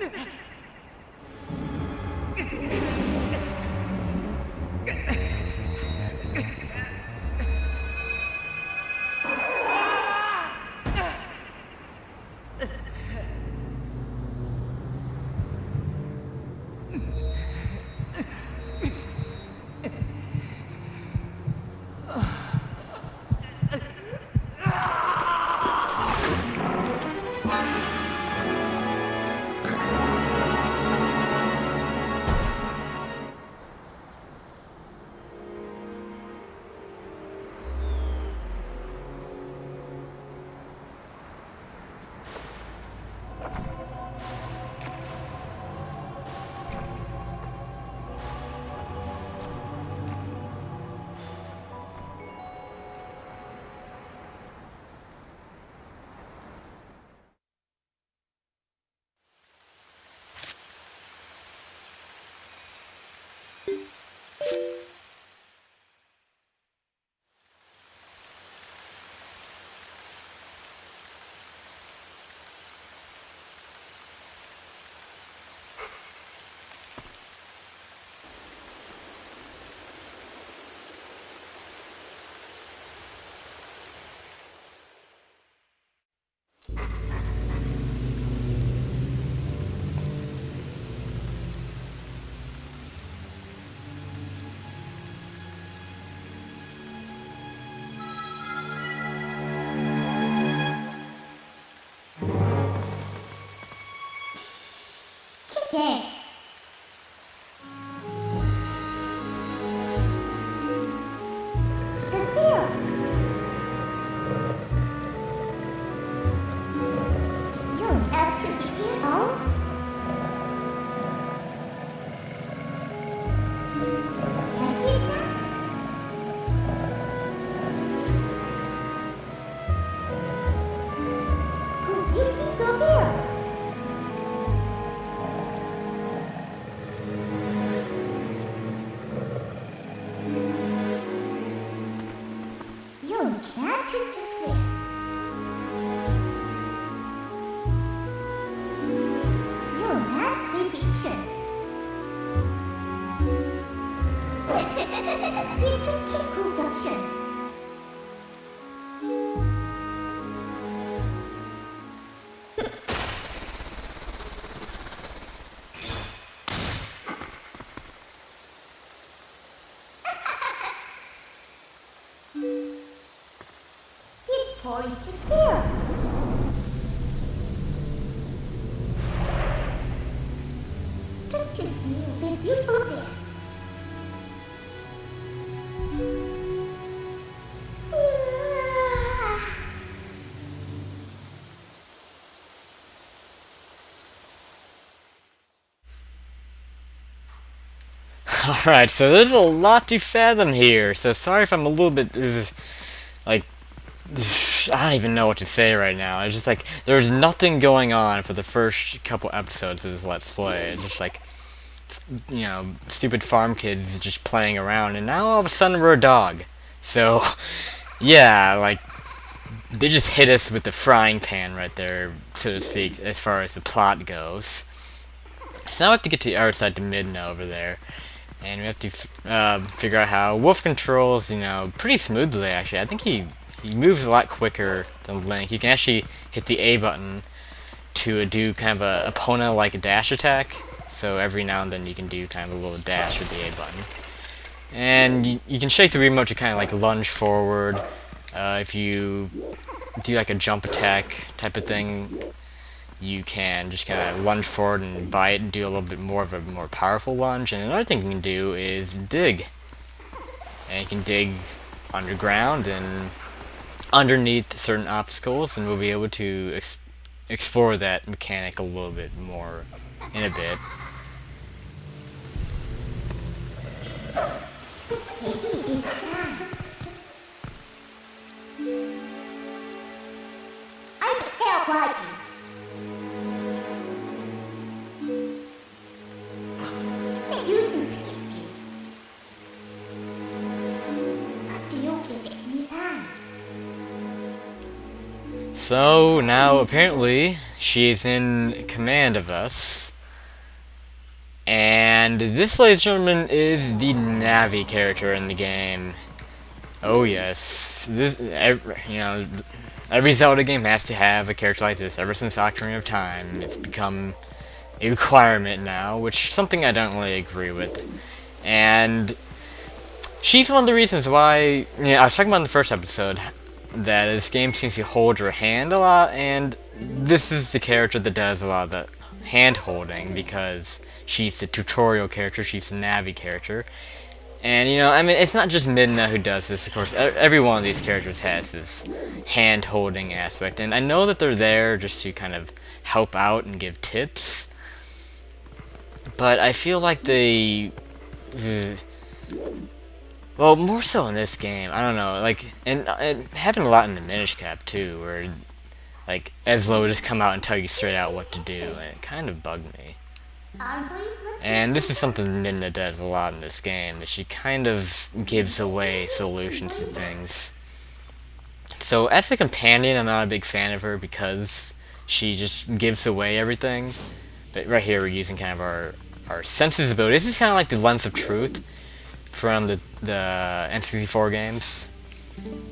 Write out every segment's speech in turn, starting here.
Okay. Alright, so there's a lot to fathom here, so sorry if I'm a little bit, like, I don't even know what to say right now. It's just like, there's nothing going on for the first couple episodes of this Let's Play. It's just like, you know, stupid farm kids just playing around, and now all of a sudden we're a dog. So, yeah, like, they just hit us with the frying pan right there, so to speak, as far as the plot goes. So now we have to get to the other side to Midna over there. And we have to figure out how Wolf controls, you know, pretty smoothly, actually. I think he moves a lot quicker than Link. You can actually hit the A button to do kind of a Epona-like a dash attack. So every now and then you can do kind of a little dash with the A button. And you can shake the remote to kind of like lunge forward. If you do like a jump attack type of thing, you can just kind of lunge forward and bite and do a little bit more of a more powerful lunge. And another thing you can do is dig. And you can dig underground and underneath certain obstacles, and we'll be able to explore that mechanic a little bit more in a bit. So now apparently she's in command of us. And this, ladies and gentlemen, is the Navi character in the game. Oh yes, this every Zelda game has to have a character like this. Ever since Ocarina of Time, it's become a requirement now, which is something I don't really agree with. And she's one of the reasons why, I was talking about in the first episode that this game seems to hold your hand a lot, and this is the character that does a lot of the hand holding because she's the tutorial character, she's the Navi character. And, I mean, it's not just Midna who does this, of course. Every one of these characters has this hand-holding aspect. And I know that they're there just to kind of help out and give tips. But I feel like they... well, more so in this game. I don't know. Like, and it happened a lot in the Minish Cap, too, where, like, Ezlo would just come out and tell you straight out what to do. And it kind of bugged me. And this is something Midna does a lot in this game, that she kind of gives away solutions to things. So as a companion, I'm not a big fan of her because she just gives away everything. But right here we're using kind of our senses ability. This is kind of like the Lens of Truth from the N64 games.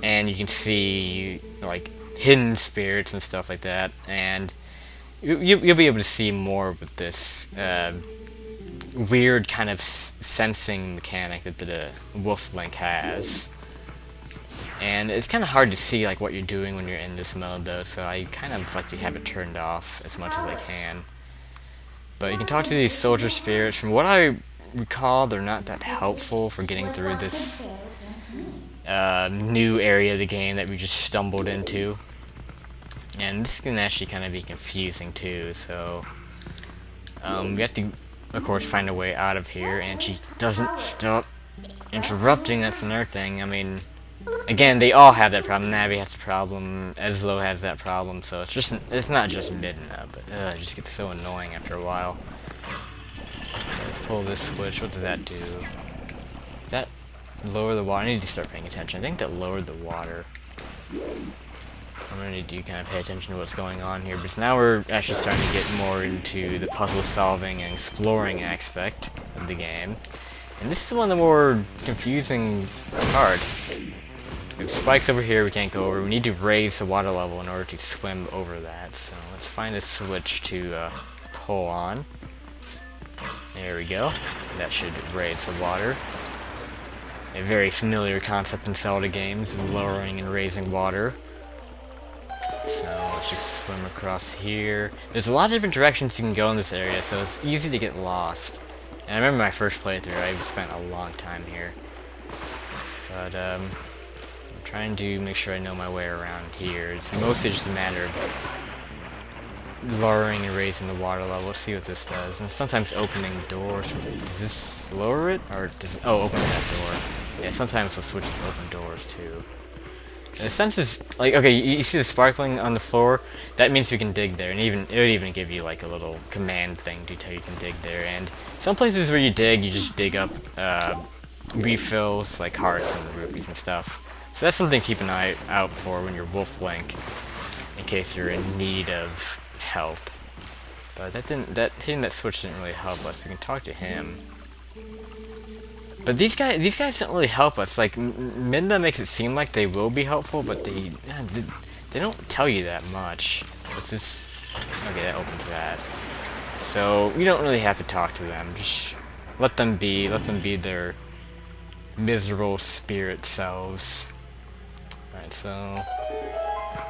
And you can see like hidden spirits and stuff like that. And you'll be able to see more with this weird kind of sensing mechanic that the Wolf Link has. And it's kind of hard to see like what you're doing when you're in this mode though, so I kind of like to have it turned off as much as I can. But you can talk to these soldier spirits. From what I recall, they're not that helpful for getting through this new area of the game that we just stumbled into. And this can actually kind of be confusing too, so we have to, of course, find a way out of here, and she doesn't stop interrupting. That's another thing. I mean, again, they all have that problem. Navi has the problem, Ezlo has that problem, so it's not just Midna, but it just gets so annoying after a while. Okay, let's pull this switch. What does that do? Does that lower the water? I need to start paying attention. I think that lowered the water. I'm going to kind of pay attention to what's going on here, because now we're actually starting to get more into the puzzle solving and exploring aspect of the game. And this is one of the more confusing parts. We have spikes over here we can't go over. We need to raise the water level in order to swim over that. So let's find a switch to pull on. There we go. That should raise the water. A very familiar concept in Zelda games, lowering and raising water. So let's just swim across here. There's a lot of different directions you can go in this area, so it's easy to get lost. And I remember my first playthrough, I spent a long time here. But I'm trying to make sure I know my way around here. It's mostly just a matter of lowering and raising the water level. Let's see what this does. And sometimes opening doors. Does this lower it? Or does it... oh, opens that door. Yeah, sometimes the switches open doors too. And the sense is, like, okay, you see the sparkling on the floor? That means we can dig there, and it would even give you, like, a little command thing to tell you can dig there. And some places where you just dig up refills, like hearts and rupees and stuff. So that's something to keep an eye out for when you're Wolf Link, in case you're in need of health. But hitting that switch didn't really help us. We can talk to him. But these guys don't really help us. Like, Midna makes it seem like they will be helpful, but they don't tell you that much. What's this? Okay, that opens that. So we don't really have to talk to them. Just let them be their miserable spirit selves. Alright, so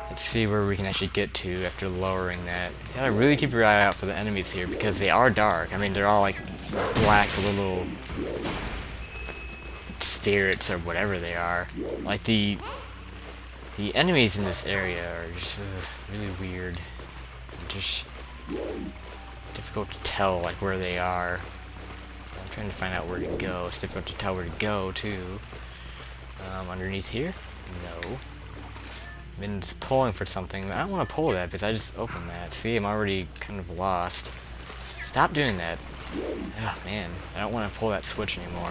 let's see where we can actually get to after lowering that. You gotta really keep your eye out for the enemies here, because they are dark. I mean, they're all like black little spirits or whatever they are. Like the enemies in this area are just really weird. Just difficult to tell like where they are. I'm trying to find out where to go. It's difficult to tell where to go too. Underneath here? No. I've been just pulling for something. I don't want to pull that because I just opened that. See, I'm already kind of lost. Stop doing that. Oh man, I don't want to pull that switch anymore.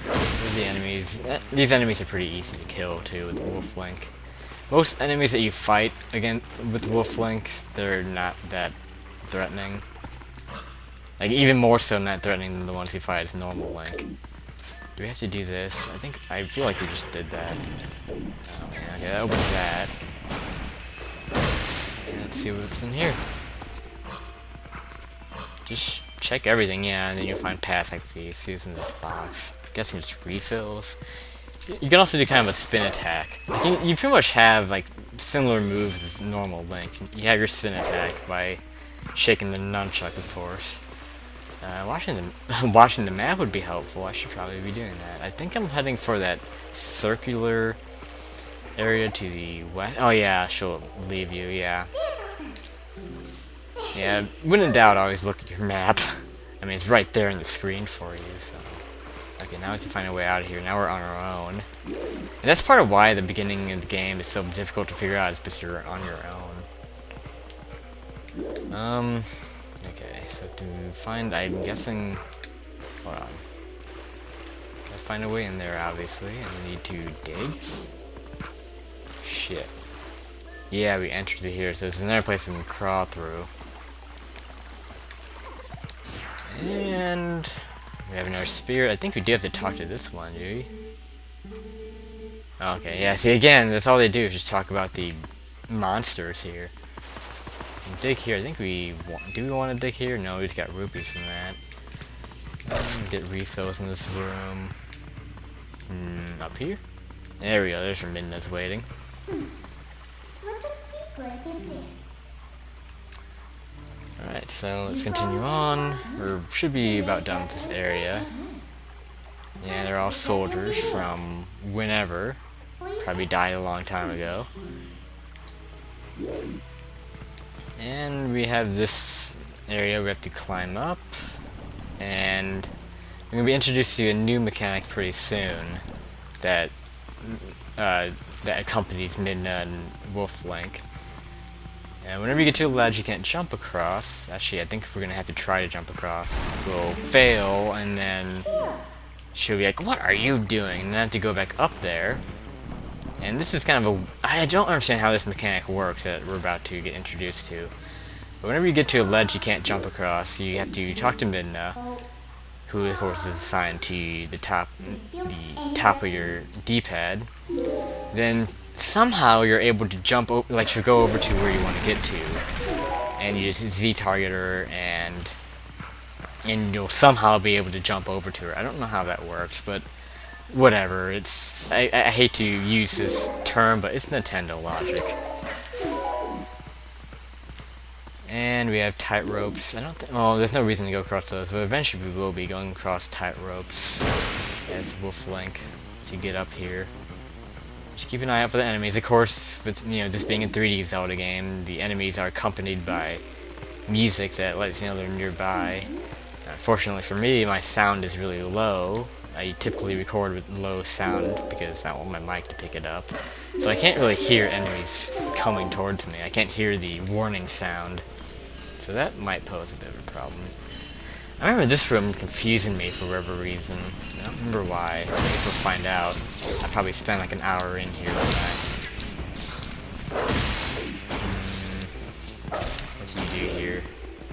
Here's the enemies. These enemies are pretty easy to kill too with the Wolf Link. Most enemies that you fight again with Wolf Link, they're not that threatening. Like, even more so not threatening than the ones you fight as normal Link. Do we have to do this? I feel like we just did that. Oh, yeah, okay, that opens that. And let's see what's in here. Just check everything, yeah, and then you'll find paths like these. See what's in this box. I'm guessing it's refills. You can also do kind of a spin attack. Like you pretty much have like similar moves as normal Link. You have your spin attack by shaking the nunchuck, of course. Watching the map would be helpful. I should probably be doing that. I think I'm heading for that circular area to the west. Oh yeah, she'll leave you. Yeah. Yeah. When in doubt, always look at your map. I mean, it's right there on the screen for you. So. Okay, now we have to find a way out of here. Now we're on our own. And that's part of why the beginning of the game is so difficult to figure out, is because you're on your own. Okay, so to find, I'm guessing, hold on. Gotta find a way in there, obviously, and we need to dig. Shit. Yeah, we entered through here, so there's another place we can crawl through. And we have another spear. I think we do have to talk to this one, do we? Okay, yeah, see, again, that's all they do is just talk about the monsters here. And dig here, I think do we want to dig here? No, we just got rupees from that. Get refills in this room. Up here? There we go, there's your Midna's waiting. Alright, so let's continue on. We should be about done with this area. Yeah, they're all soldiers from whenever. Probably died a long time ago. And we have this area we have to climb up. And we're going to be introduced to a new mechanic pretty soon that that accompanies Midna and Wolf Link. And whenever you get to a ledge you can't jump across. Actually, I think we're going to have to try to jump across. We'll fail, and then she'll be like, "What are you doing?" And then I have to go back up there. And this is kind of I don't understand how this mechanic works that we're about to get introduced to. But whenever you get to a ledge you can't jump across, you have to talk to Midna, who of course is assigned to the top of your D-pad. Then somehow you're able to jump over, like she'll go over to where you want to get to, and you just Z-target her, and you'll somehow be able to jump over to her. I don't know how that works, but whatever. I hate to use this term, but it's Nintendo logic. And we have tight ropes. Oh, there's no reason to go across those, but eventually we will be going across tight ropes as Wolf Link to get up here. Just keep an eye out for the enemies. Of course, with this being a 3D Zelda game, the enemies are accompanied by music that lets you know they're nearby. Fortunately for me, my sound is really low. I typically record with low sound because I want my mic to pick it up. So I can't really hear enemies coming towards me. I can't hear the warning sound. So that might pose a bit of a problem. I remember this room confusing me for whatever reason. I don't remember why. I guess we'll find out. I probably spent like an hour in here tonight. What do you do here?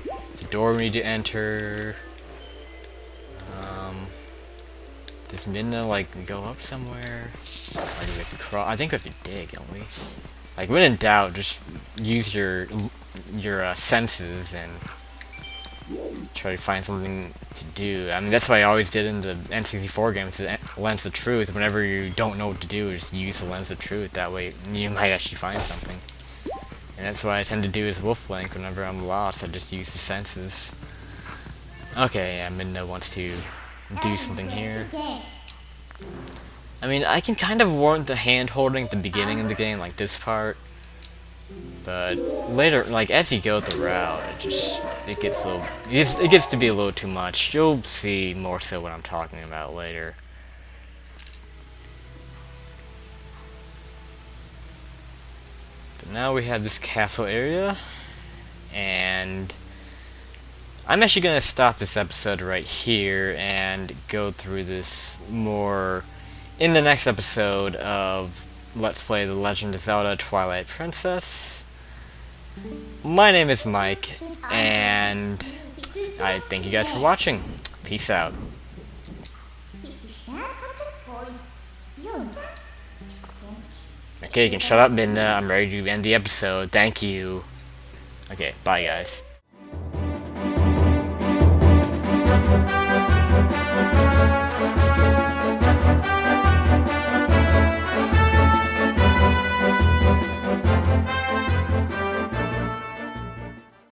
There's a door we need to enter. Does Midna like go up somewhere? Or do we have to crawl? I think we have to dig, don't we? Like, when in doubt, just use your senses and try to find something to do. I mean, that's what I always did in the N64 games, the Lens of Truth. Whenever you don't know what to do, just use the Lens of Truth. That way, you might actually find something. And that's what I tend to do as Wolf Link. Whenever I'm lost, I just use the senses. Okay, yeah, Midna wants to do something here. I mean, I can kind of warrant the hand-holding at the beginning of the game, like this part. But later, like as you go the route, it gets to be a little too much. You'll see more so what I'm talking about later. But now we have this castle area, and I'm actually gonna stop this episode right here and go through this more in the next episode of Let's Play The Legend of Zelda Twilight Princess. My name is Mike, and I thank you guys for watching. Peace out. Okay, you can shut up, Minna. I'm ready to end the episode. Thank you. Okay, bye guys.